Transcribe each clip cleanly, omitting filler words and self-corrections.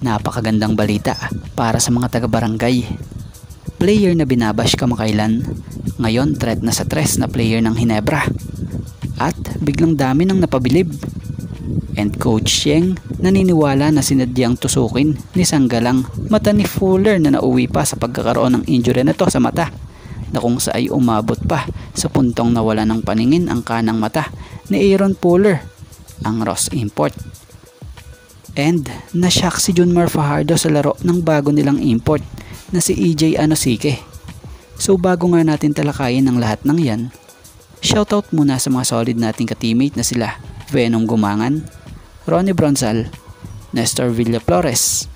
Napakagandang balita para sa mga taga-barangay. Player na binabash kamakailan, ngayon threat na sa tres na player ng Ginebra. At biglang dami nang napabilib. And Coach Sheng naniniwala na sinadyang tusukin ni Sanggalang mata ni Fuller na nauwi pa sa pagkakaroon ng injury na to sa mata, na kung sa ay umabot pa sa puntong nawala ng paningin ang kanang mata ni Aaron Fuller, ang Ross import. And nashock si Junmar Fajardo sa laro ng bago nilang import na si EJ Anosike. So bago nga natin talakayin ang lahat ng yan, shoutout muna sa mga solid nating ka-teammate na sila Venom Gumangan, Ronnie Bronzal, Nestor Villaflores,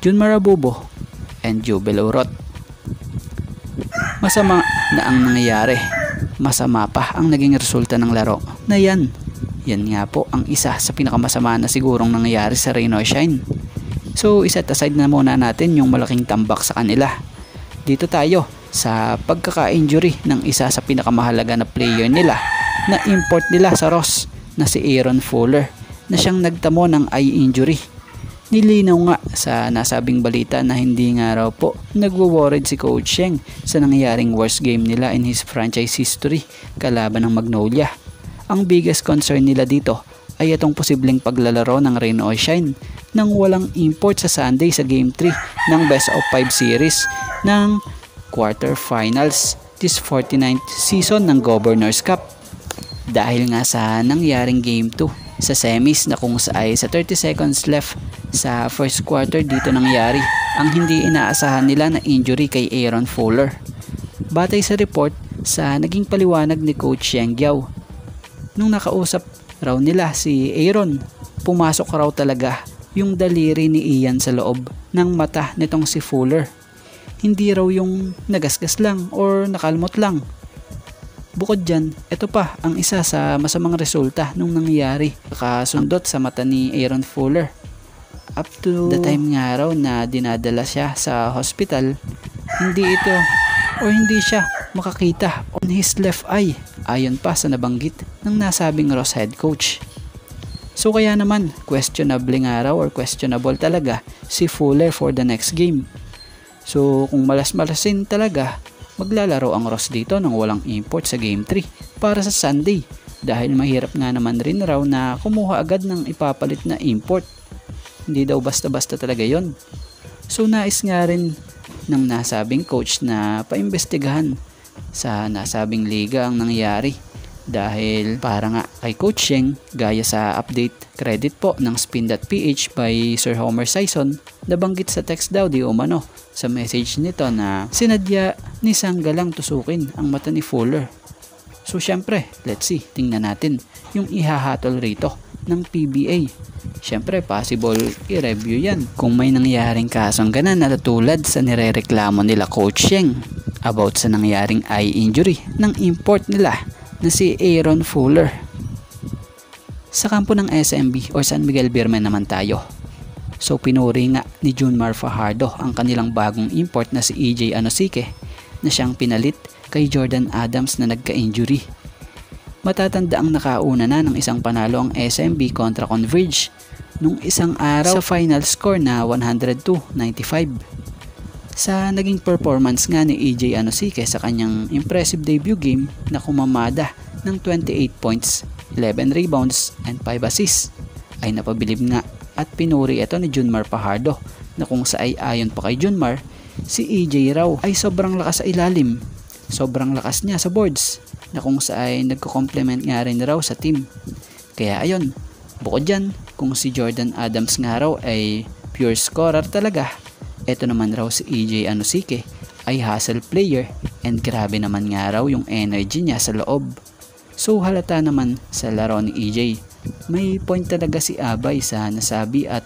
Junmar Abubo, and Jubel Urot. Masama na ang nangyayari, masama pa ang naging resulta ng laro na yan. Yan nga po ang isa sa pinakamasama na sigurong nangyayari sa Rain or Shine. So iset aside na muna natin yung malaking tambak sa kanila. Dito tayo sa pagkaka-injury ng isa sa pinakamahalaga na player nila na import nila sa Ross na si Aaron Fuller, na siyang nagtamo ng eye injury. Nilinaw nga sa nasabing balita na hindi nga raw po nagwo-worried si Coach Sheng sa nangyaring worst game nila in his franchise history kalaban ng Magnolia. Ang biggest concern nila dito ay itong posibleng paglalaro ng Rain or Shine nang walang import sa Sunday sa Game 3 ng Best of 5 series ng quarterfinals this 49th season ng Governors Cup. Dahil nga sa nangyaring Game 2 sa semis na kung saan sa 30 seconds left sa first quarter dito nangyari ang hindi inaasahan nila na injury kay Aaron Fuller. Batay sa report sa naging paliwanag ni Coach Sheng Giao, nung nakausap raw nila si Aaron, pumasok raw talaga yung daliri ni Ian sa loob ng mata nitong si Fuller. Hindi raw yung nagasgas lang or nakalmot lang. Bukod dyan, ito pa ang isa sa masamang resulta nung nangyari, kakasundot sa mata ni Aaron Fuller. Up to the time nga raw na dinadala siya sa hospital, hindi siya makakita on his left eye, ayon pa sa nabanggit ng nasabing Ross head coach. So kaya naman questionable nga raw or questionable talaga si Fuller for the next game. So kung malas-malasin talaga, maglalaro ang Ross dito nang walang import sa Game 3 para sa Sunday, dahil mahirap nga naman rin raw na kumuha agad ng ipapalit na import. Hindi daw basta-basta talaga yon. So nais nga rin ng nasabing coach na paimbestigahan sa nasabing liga ang nangyari, dahil para nga kay Coach Sheng, gaya sa update credit po ng Spin.ph by Sir Homer Sison, nabanggit sa text daw di umano sa message nito na sinadya ni Sanggalang tusukin ang mata ni Fuller. So syempre, let's see, tingnan natin yung ihahatol rito ng PBA. Syempre, possible i-review yan kung may nangyaring kasong ganan na tulad sa nirereklamo nila Coach Sheng about sa nangyaring eye injury ng import nila na si Aaron Fuller. Sa kampo ng SMB or San Miguel Beermen naman tayo. So pinuri nga ni Junmar Fajardo ang kanilang bagong import na si EJ Anosike, na siyang pinalit kay Jordan Adams na nagka-injury. Matatanda ang nakauna na ng isang panalo ang SMB kontra Converge nung isang araw sa final score na 102-95. Sa naging performance nga ni EJ Anosike sa kanyang impressive debut game na kumamada ng 28 points, 11 rebounds and 5 assists, ay napabilib nga at pinuri ito ni Junmar Fajardo, na kung sa ay ayon pa kay Junmar, si EJ raw ay sobrang lakas sa ilalim, sobrang lakas niya sa boards, na kung sa ay nagko-complement nga rin raw sa team. Kaya ayun, bukod dyan, kung si Jordan Adams nga raw ay pure scorer talaga, eto naman raw si EJ Anosike ay hustle player, and grabe naman nga raw yung energy niya sa loob. So halata naman sa laro ni EJ, may point talaga si Abay sa nasabi at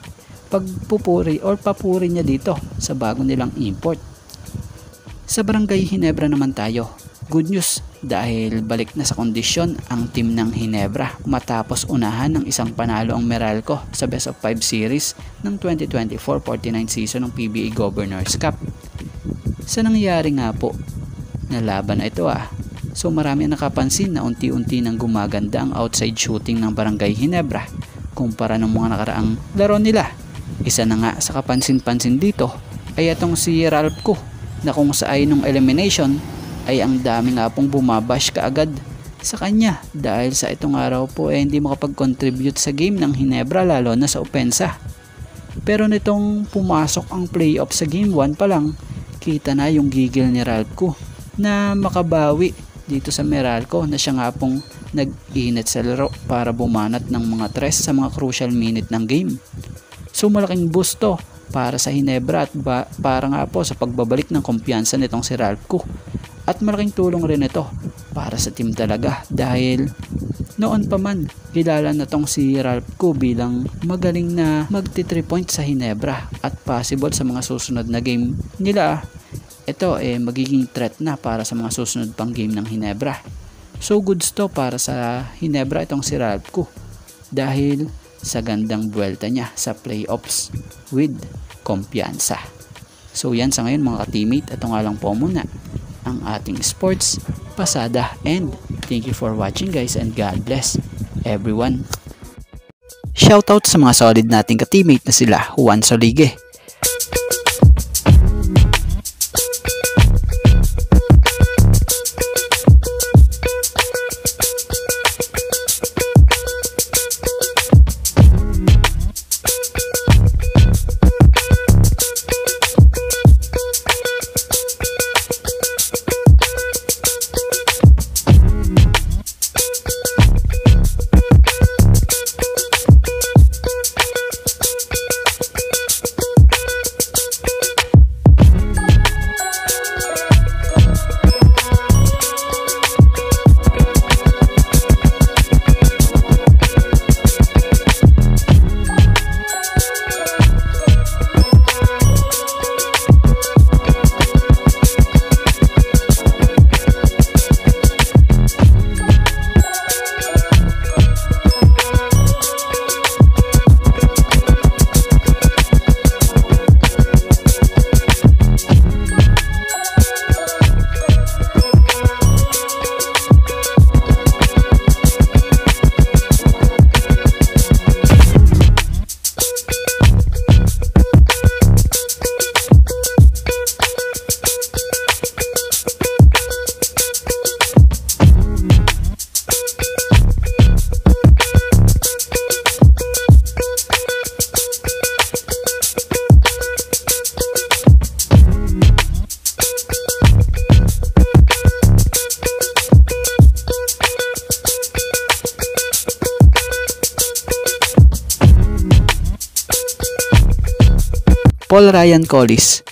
pagpupuri or papuri niya dito sa bago nilang import. Sa Barangay Ginebra naman tayo, good news dahil balik na sa kondisyon ang team ng Ginebra matapos unahan ng isang panalo ang Meralco sa Best of 5 series ng 2024-49 season ng PBA Governors Cup. Sa nangyari nga po na laban na ito so marami ang nakapansin na unti-unti nang gumaganda ang outside shooting ng Barangay Ginebra kumpara ng mga nakaraang laro nila Isa na nga sa kapansin-pansin dito ay itong si Ralph ko, na kung sa ay nung elimination ay ang dami nga pong bumabash kaagad sa kanya dahil sa itong araw po hindi makapag-contribute sa game ng Hinebra, lalo na sa opensa. Pero nitong pumasok ang playoff sa game 1 pa lang, kita na yung gigil ni Ralph ko na makabawi dito sa Meralco, na siya nga pong nag-init sa laro para bumanat ng mga tres sa mga crucial minute ng game. So malaking boost to para sa Hinebra at para nga po sa pagbabalik ng kumpiyansa nitong si Ralph ko. At malaking tulong rin ito para sa team talaga dahil noon pa man kilala na tong si Ralph ko bilang magaling na magti 3 points sa Hinebra at possible sa mga susunod na game nila ito magiging threat na para sa mga susunod pang game ng Hinebra. So goods to para sa Hinebra itong si Ralph ko dahil sa gandang buwelta niya sa playoffs with kumpiyansa. So yan sa ngayon mga ka-teammate, ito nga lang po muna ang ating sports pasada, and thank you for watching guys, and God bless everyone. Shoutout sa mga solid nating ka-teammate na sila Juan Solige, Paul Ryan Collis.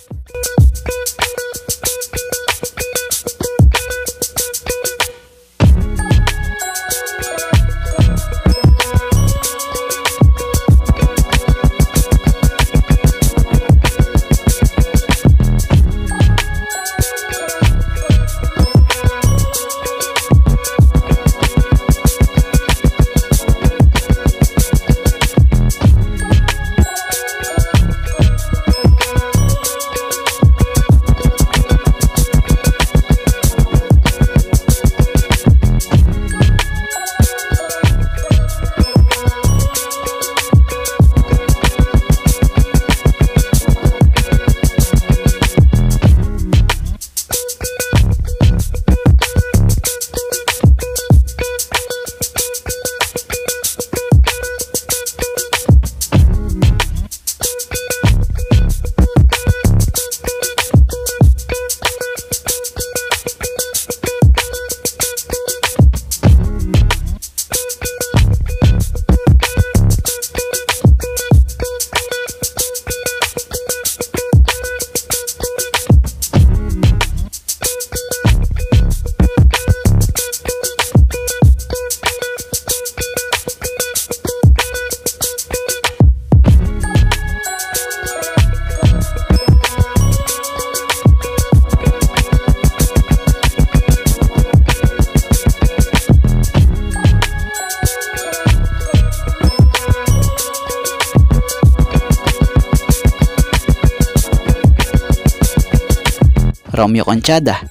Romeo Conchada.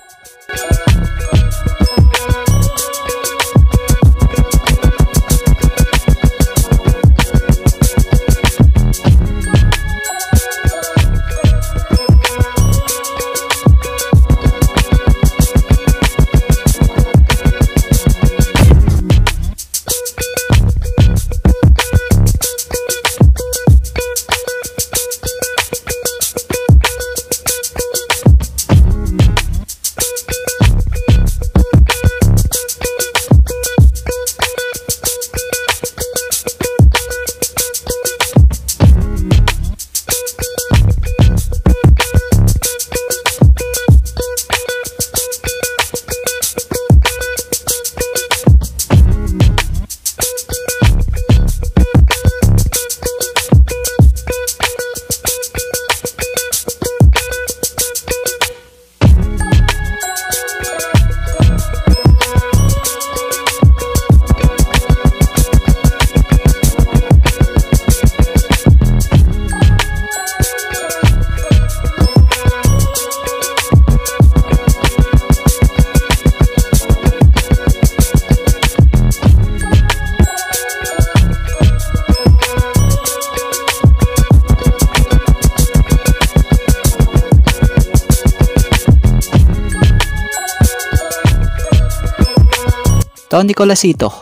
Tony Colasito.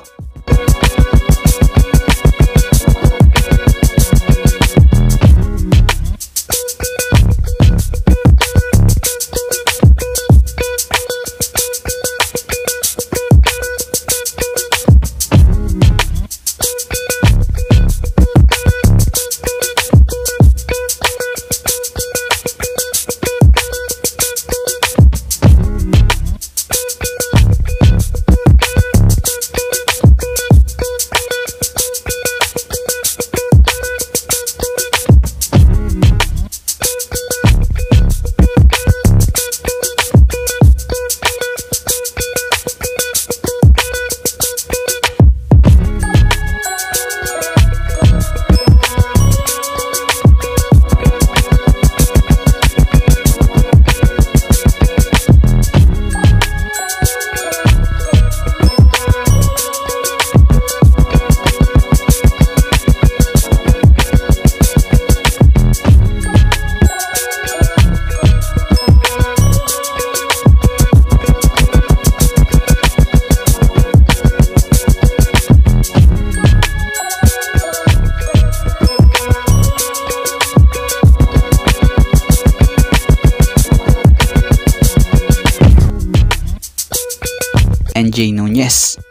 NJ Nunez.